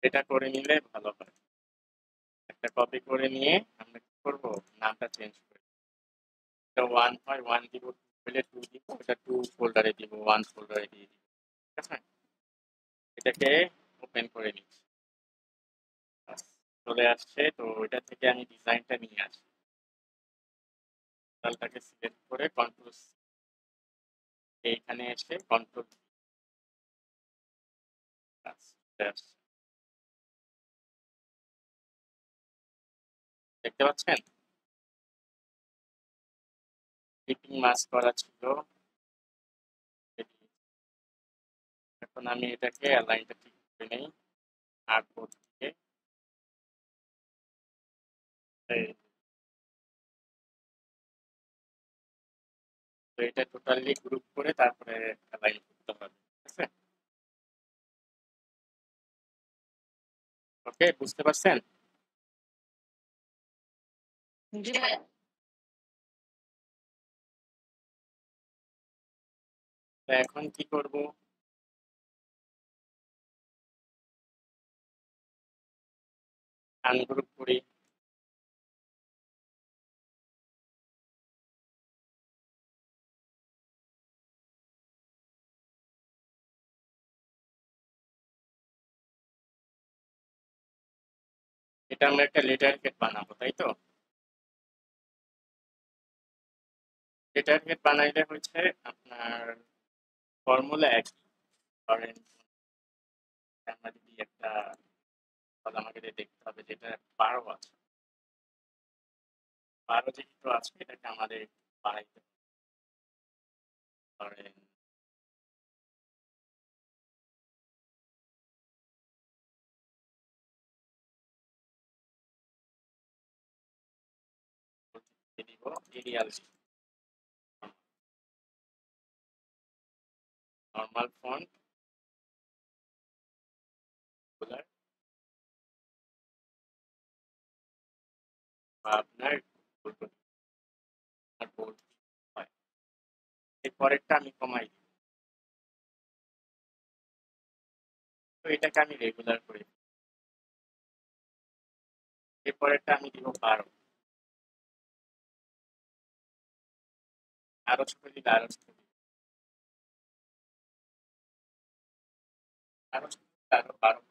এটা করে নিলে ভালো হয়। একটা কপি করে নিয়ে আমরা কি করব, নামটা চেঞ্জ করে এটা 1 হয় 1 দিব, 2 হলে 2 দিব, এটা 2 ফোল্ডারে দিব, 1 ফোল্ডারে দিয়ে দিব। ঠিক আছে? এটাকে ওপেন করে নিচ্ছি। চলে আসছে, তো এটা থেকে আমি ডিজাইনটা নিয়ে আসি। তালটাকে সিলেক্ট করে কন্ট্রোল এইখানে এসে কন্ট্রোল দেখতে পাচ্ছেন ক্লিপিং মাস্ক করা ছিল। এখন আমি এটাকে অ্যালাইনটা ঠিক করে নেই আর্টবোর্ড থেকে। তো এটা টোটালি গ্রুপ করে তারপরে অ্যালাইন করতে হবে। ঠিক আছে? ওকে, বুঝতে পারছেন? জি ভাইয়া। তো এখন কি করব, আনগ্রুপ করি। এটা আমরা একটা লেটার হেড বানাবো, তাই তো? লেটার হেড বানাইলে হচ্ছে আপনার ফর্মুলা একই। ধরেন আমরা যদি একটা আমাকে দেখতে হবে যেটা 12 আছে, 12 যেহেতু আছে এটাকে আমাদের বাড়াইতে হবে। ধরেন দিব এরিয়াল নর্মাল ফন্ট গুলার বা আপনার বোল্ড হয়। এরপরেরটা আমি কমাই দিই। তো এটাকে আমি রেগুলার করে দিই। এরপরেরটা আমি দিব 12, আরো ছোট দিলে আরো ছোট দিই, আরো ছোট দিলে আরো 12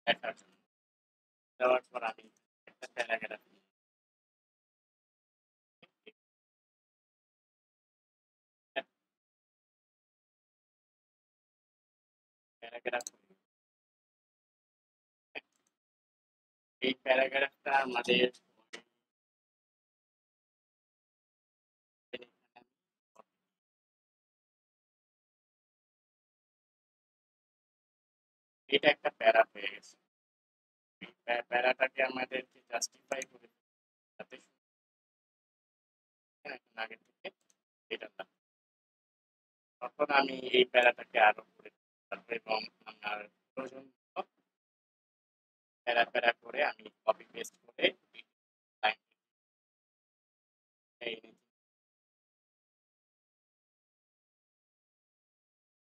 দেখার জন্য। দেওয়ার পর আমি একটা প্যারাগ্রাফ নিই। প্যারাগ্রাফ, এই প্যারাগ্রাফটা আমাদের এটা একটা প্যারা হয়ে গেছে। প্যারাটাকে আমাদেরকে জাস্টিফাই করে যাতে আগে থেকে এটা না। তখন আমি এই প্যারাটাকে আরো করে পারবো এবং আমার প্রয়োজন মতো প্যারা প্যারা করে আমি কপি পেস্ট করে ঠিক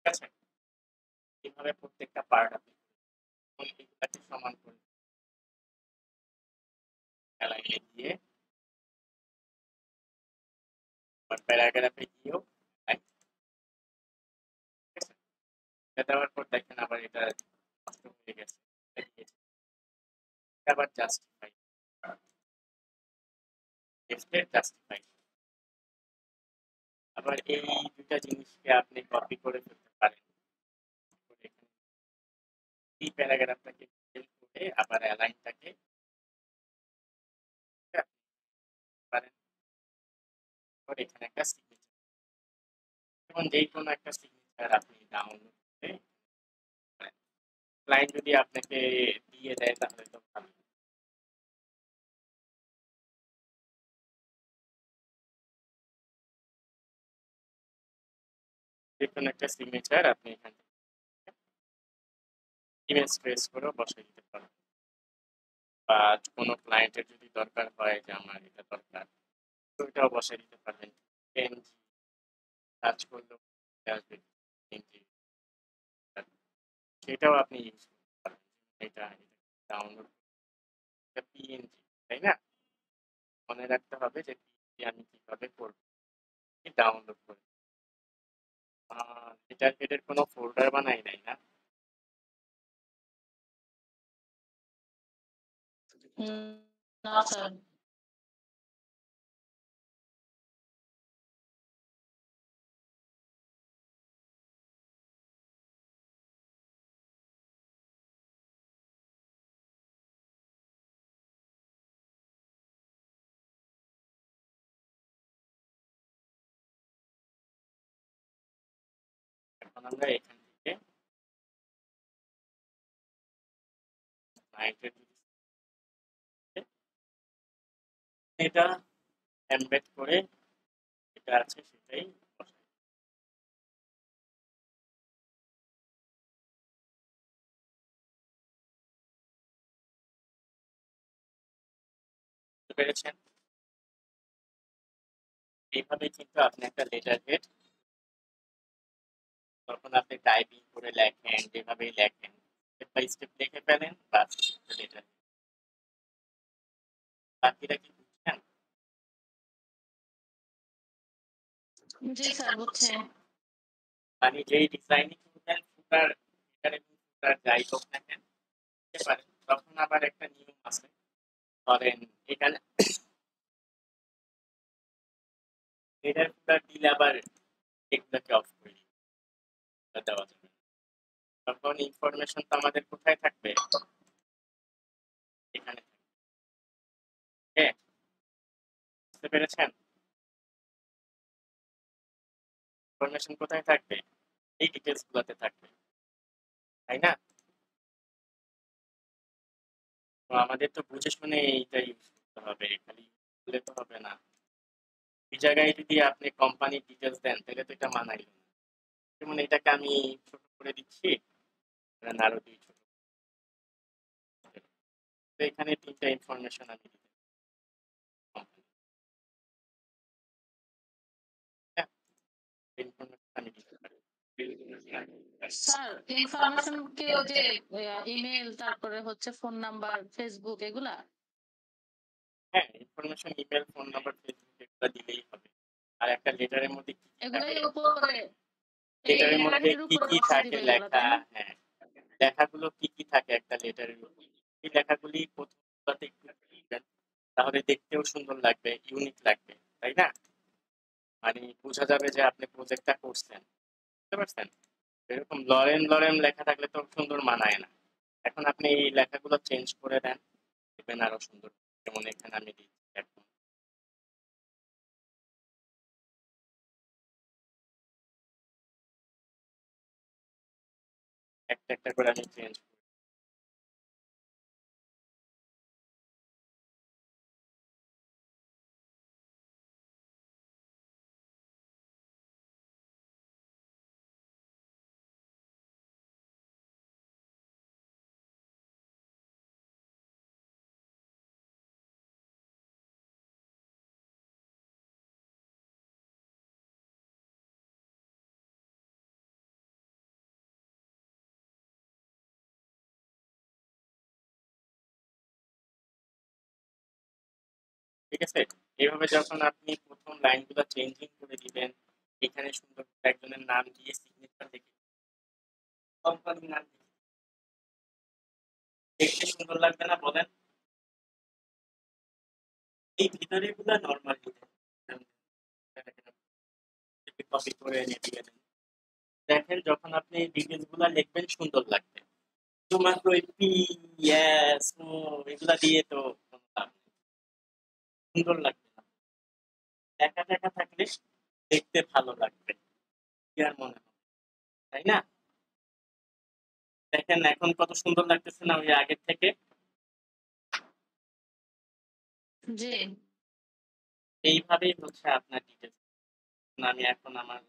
আছে? এইভাবে প্রত্যেকটা পার্ট আপনি এগুলাকে সমান করে অ্যালাইনে গিয়ে প্যারাগ্রাফে গিয়েও এটা দেওয়ার পর দেখেন আবার এটা নষ্ট হয়ে গেছে। আবার জাস্টিফাই জাস্টিফাই আবার এই দুটা জিনিসকে আপনি কপি করে ফেলতে পারেন। এই প্যারাগ্রাফটাকে ফিল করে আবার অ্যালাইনটাকে পারেন করে এখানে একটা সিগনেচার এবং যে কোনো একটা সিগনেচার আপনি ডাউনলোড করে ক্লায়েন্ট যদি আপনাকে দিয়ে দেয় তাহলে তো ভালো। যে কোনো একটা সিগনেচার আপনি এখান থেকে ইমেজ ট্রেস করেও বসাই দিতে পারেন, বা কোনো ক্লায়েন্টের যদি দরকার হয় যে আমার এটা দরকার তো এটাও বসাই দিতে পারবেন। এনজি সার্চ করলেও আসবে এনজি, সেটাও আপনি ইউজ করবেন। এটা ডাউনলোড পিএনজি, তাই না? মনে রাখতে হবে যে পিএনজি আমি কিভাবে করব, ডাউনলোড করে। লেটার হেডের কোনো ফোল্ডার বানাই নাই না? না স্যার। এখন আমরা এখান থেকে ক্লায়েন্টের এটা এমবেড করে যেটা আছে সেটাই বসাই। বুঝতে পেরেছেন? এইভাবে কিন্তু আপনি একটা লেটার হেড, তখন আপনি টাইপিং করে লেখেন, যেভাবেই লেখেন স্টেপ বাই স্টেপ লিখে ফেলেন, বাস লেটার। বাকিটা কি বুঝছেন? জি স্যার, বুঝছি। মানে যেই ডিজাইনিং করবেন ফুটার, এখানে ফুটার যাই হোক না কেন দিতে পারেন, তখন আবার একটা নিয়ম আছে। ধরেন এখানে এটার ফুটার দিলে আবার এগুলোকে অফ করে দেওয়া যাবে। তখন ইনফরমেশন তো আমাদের কোথায় থাকবে? এখানে থাকবে। হ্যাঁ, বুঝতে পেরেছেন? ইনফরমেশন কোথায় থাকবে? এই ডিটেলস গুলোতে থাকবে, তাই না? তো আমাদের তো বুঝে শুনে এইটা ইউজ করতে হবে, খালি বললে তো হবে না। এই জায়গায় যদি আপনি কোম্পানির ডিটেলস দেন তাহলে তো এটা মানাই না। যেমন এটাকে আমি ছোট করে দিচ্ছি, আরো দুই ছোট। তো এখানে তিনটা ইনফরমেশন আমি দিতে কোম্পানি, হ্যাঁ, ইনফরমেশন আমি দিতে পারি। স্যার, ইনফরমেশন কি ওই যে ইমেল, তারপরে হচ্ছে ফোন নাম্বার, ফেসবুক এগুলা? হ্যাঁ, information email, phone number, Facebook এগুলো দিলেই হবে। আর একটা লেটারের মধ্যে কি কি এগুলাই থাকে, উপরে এই লেটারের মধ্যে লেটারহেডের কি উপরে কি বসায় থাকে দিবে এগুলা, লেখা, তাই না? হ্যাঁ, লেখাগুলো কি কি থাকে একটা লেটারের মধ্যে, এই লেখাগুলি প্রথমটাতে একটু লিখবেন, তাহলে দেখতেও সুন্দর লাগবে, ইউনিক লাগবে, তাই না? মানে বোঝা যাবে যে আপনি প্রজেক্টটা করছেন। বুঝতে পারছেন? এরকম লরেন লরেন লেখা থাকলে তো সুন্দর মানায় না। এখন আপনি এই লেখাগুলো চেঞ্জ করে দেন, দেখবেন আরো সুন্দর। যেমন এখানে আমি দিচ্ছি এখন একটা একটা করে আমি চেঞ্জ করি। ঠিক আছে? এইভাবে যখন আপনি প্রথম লাইনগুলো চেঞ্জিং করে দিবেন, এখানে সুন্দর করে একজনের নাম দিয়ে সিগনেচার লিখে কোম্পানির নাম দিয়ে দেখতে সুন্দর লাগবে না বলেন? এই ভিতরে গুলো নর্মাল কপি করে এনে দিয়ে দেন। দেখেন যখন আপনি ডিটেলস গুলা লিখবেন সুন্দর লাগবে। শুধুমাত্র ওই পি, এস, ও এগুলা দিয়ে তো কোনো লাভ নেই। সুন্দর লাগবে না। লেখা লেখা থাকলে দেখতে ভালো লাগবে, কি আর মনে হবে, তাই না? দেখেন এখন কত সুন্দর লাগতেছে না ওই আগের থেকে? জি। এইভাবেই হচ্ছে আপনার ডিটেলস। আমি এখন আমার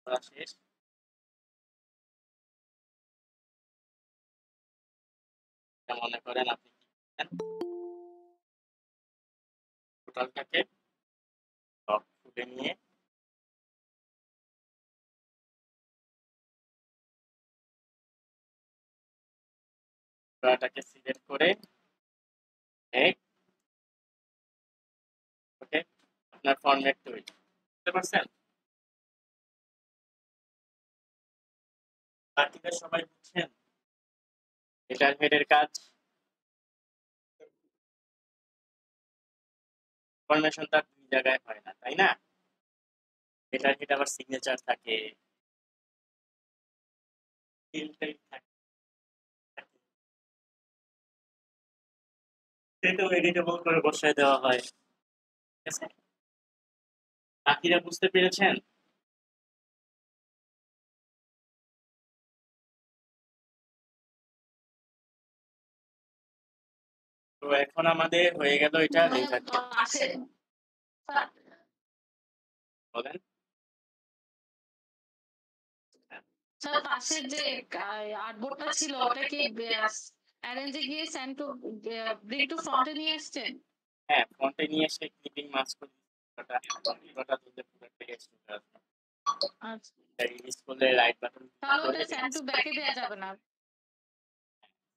করা শেষ। এটা মনে করেন আপনি কি করবেন, টোটালটাকে সব তুলে নিয়ে পুরাটাকে সিলেক্ট করে ওকে, আপনার ফরম্যাট তৈরি। বুঝতে পারছেন? বাকিটা সবাই বুঝছেন? এটার হেডের কাজ ইনফরমেশন তার দুই জায়গায় হয় না, তাই না? এটার হেড আবার সিগনেচার থাকে, ফিল্ড টাইপ থাকে, সেটাও এডিটেবল করে বসায় দেওয়া হয়। ঠিক আছে? বাকিরা বুঝতে পেরেছেন? তো এখন আমাদের হয়ে গেল এটা লেজার হেড। বলেন। স্যার পাশের যে আর্টবোর্ডটা ছিল ওটা কি অ্যারেঞ্জে গিয়ে সেন্ড টু ব্রিং টু ফ্রন্টে নিয়ে আসছেন? হ্যাঁ, ফ্রন্টে নিয়ে এসে ক্লিপিং মাস্ক করে পুরোটা দিলে পুরো টেক্সট চলে আসবে। আচ্ছা, রিলিজ করলে রাইট বাটন তাহলে ওটা সেন্ড টু ব্যাকে দেওয়া যাবে না?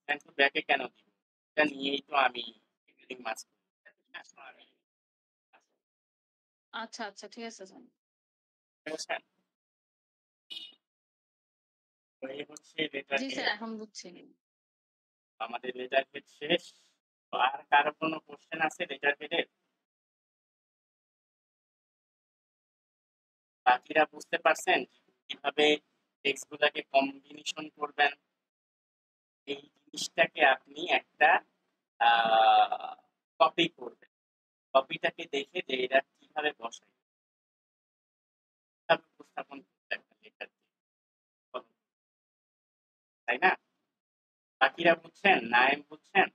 সেন্ড টু ব্যাকে কেন দিব? এটা নিয়েই তো আমি ক্লিপিং মাস্ক করি। আচ্ছা আচ্ছা, ঠিক আছে স্যার। বুঝছেন? তো এই হচ্ছে লেটার জি স্যার, হেড। এখন বুঝছি। আমাদের লেটার হেড শেষ। তো আর কারো কোনো কোশ্চেন আছে লেটার হেডের? বাকিরা বুঝতে পারছেন কিভাবে টেক্সট গুলাকে কম্বিনেশন করবেন? এই জিনিসটাকে আপনি একটা কপি করবেন। কপিটাকে দেখে যে এটা কিভাবে বসাই, কিভাবে উপস্থাপন করতে একটা লেটার, তাই না? বাকিরা বুঝছেন? নায়েম বুঝছেন?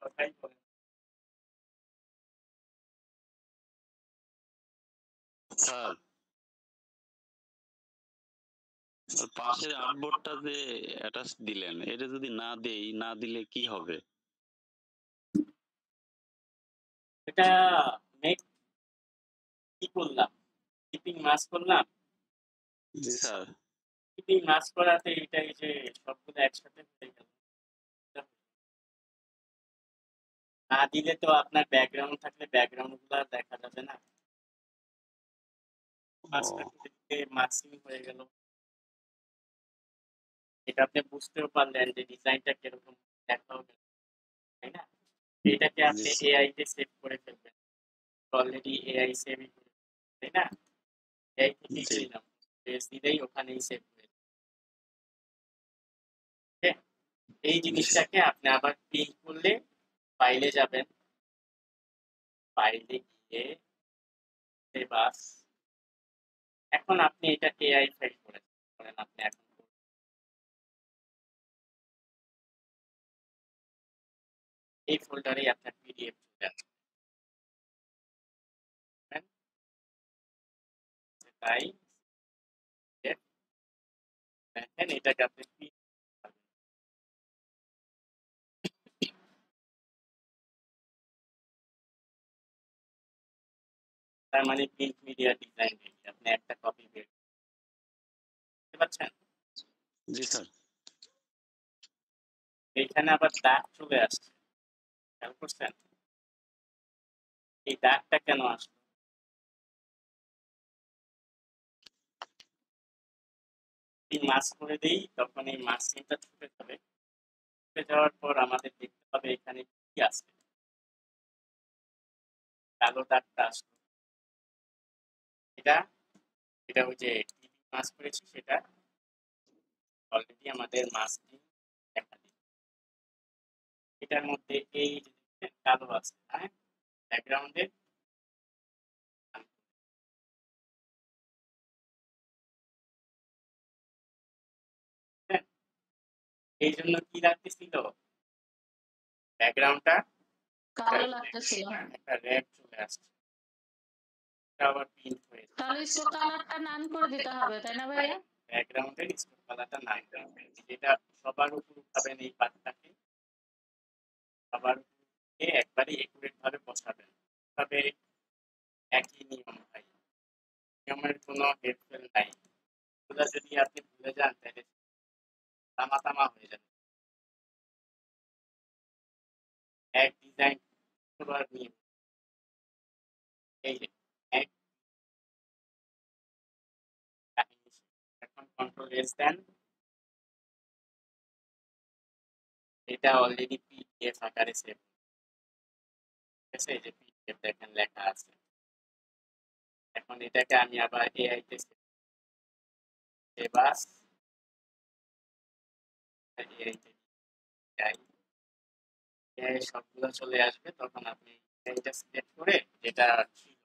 কথাই বলেন। স্যার, পাশের আর্টবোর্ডটা যে অ্যাটাচ দিলেন, এটা যদি না দিলে কি হবে? এটা মেক কি করলাম? ক্লিপিং মাস্ক করলাম। জি স্যার। ক্লিপিং মাস্ক করাতে এটাই যে সবগুলো একসাথে হয়ে গেল। না দিলে তো আপনার ব্যাকগ্রাউন্ড থাকলে ব্যাকগ্রাউন্ড গুলো দেখা যাবে না। মাস্কটা খুলে দিতে মাস্কিং হয়ে গেল। এটা আপনি বুঝতেও পারলেন যে ডিজাইনটা কিরকম দেখাও গেল, তাই না? এটাকে আপনি এআই তে সেভ করে ফেলবেন। অলরেডি এআই সেভই করে, তাই না? এআই থেকেই দিলাম, পেজ দিলেই ওখানেই সেভ হয়ে যাবে। ওকে, এই জিনিসটাকে আপনি আবার প্রিন্ট করলে ফাইলে যাবেন, ফাইলে গিয়ে বাস এখন আপনি এটা এআই ফাইল করেন, আপনি এখন এই ফোল্ডারে আপনার পিডিএফ চলে আসবে, তাই দেখেন এটাকে আপনি তার মানে প্রিন্ট মিডিয়া ডিজাইন রেডি, আপনি একটা কপি বের করতে পারছেন। জি স্যার। এইখানে আবার দাগ চলে আসছে, খেয়াল করছেন? এই দাগটা কেন আসলো? মাস্ক করে দেই, তখন এই মাস্কিংটা ছুটে যাবে। ছুটে যাওয়ার পর আমাদের দেখতে হবে এখানে কি আছে, কালো দাগটা আসলো। এটা এটা ওই যে মাস্ক করেছি সেটা অলরেডি আমাদের মাস্কিং দেখা দিচ্ছে। এটার মধ্যে এই কালো আছে, হ্যাঁ, ব্যাকগ্রাউন্ডে এই জন্য কি লাগতেছিল, ব্যাকগ্রাউন্ডটা কালো লাগতেছিল। একটা রেড চলে আসছে, আবার প্রিন্ট হয়ে তাহলে স্টোক কালারটা নান করে দিতে হবে, তাই না ভাইয়া? ব্যাকগ্রাউন্ডের স্টোক কালারটা নাই, যেটা সবার উপর উঠাবেন এই পাতটাকে, সবার উপরে একবারে একুরেট ভাবে বসাবেন। তবে একই নিয়ম ভাই, নিয়মের কোনো হেরফের নাই। এগুলো যদি আপনি ভুলে যান তাহলে তামা হয়ে যাবে। এক ডিজাইন নিয়ে এই যে এক কাহিনী। এখন কন্ট্রোল এস দেন, এটা অলরেডি পিডিএফ আকারে সেভ। ঠিক আছে, এই যে পিডিএফ দেখেন লেখা আছে। এখন এটাকে আমি আবার এআই তে সেভ আস, এআই তে যাই, এআই সবগুলো চলে আসবে। তখন আপনি এইটা সিলেক্ট করে যেটা ছিল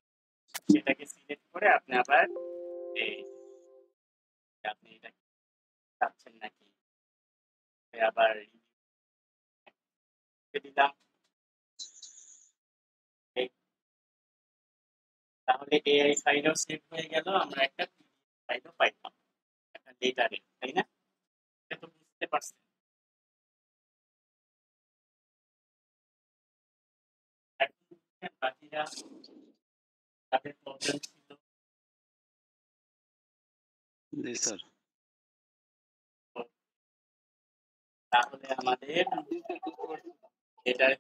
সেটাকে সিলেক্ট করে আপনি আবার এই আপনি এটা চাচ্ছেন নাকি আবার দিলাম, তাহলে এআই ফাইলও সেভ হয়ে গেল, আমরা একটা ফাইলও পাইলাম একটা ডেটারে, তাই না? এটা তো বুঝতে পারছেন। এখন বাকিরা তাদের প্রবলেম ছিল। জি স্যার। তাহলে আমাদের এটার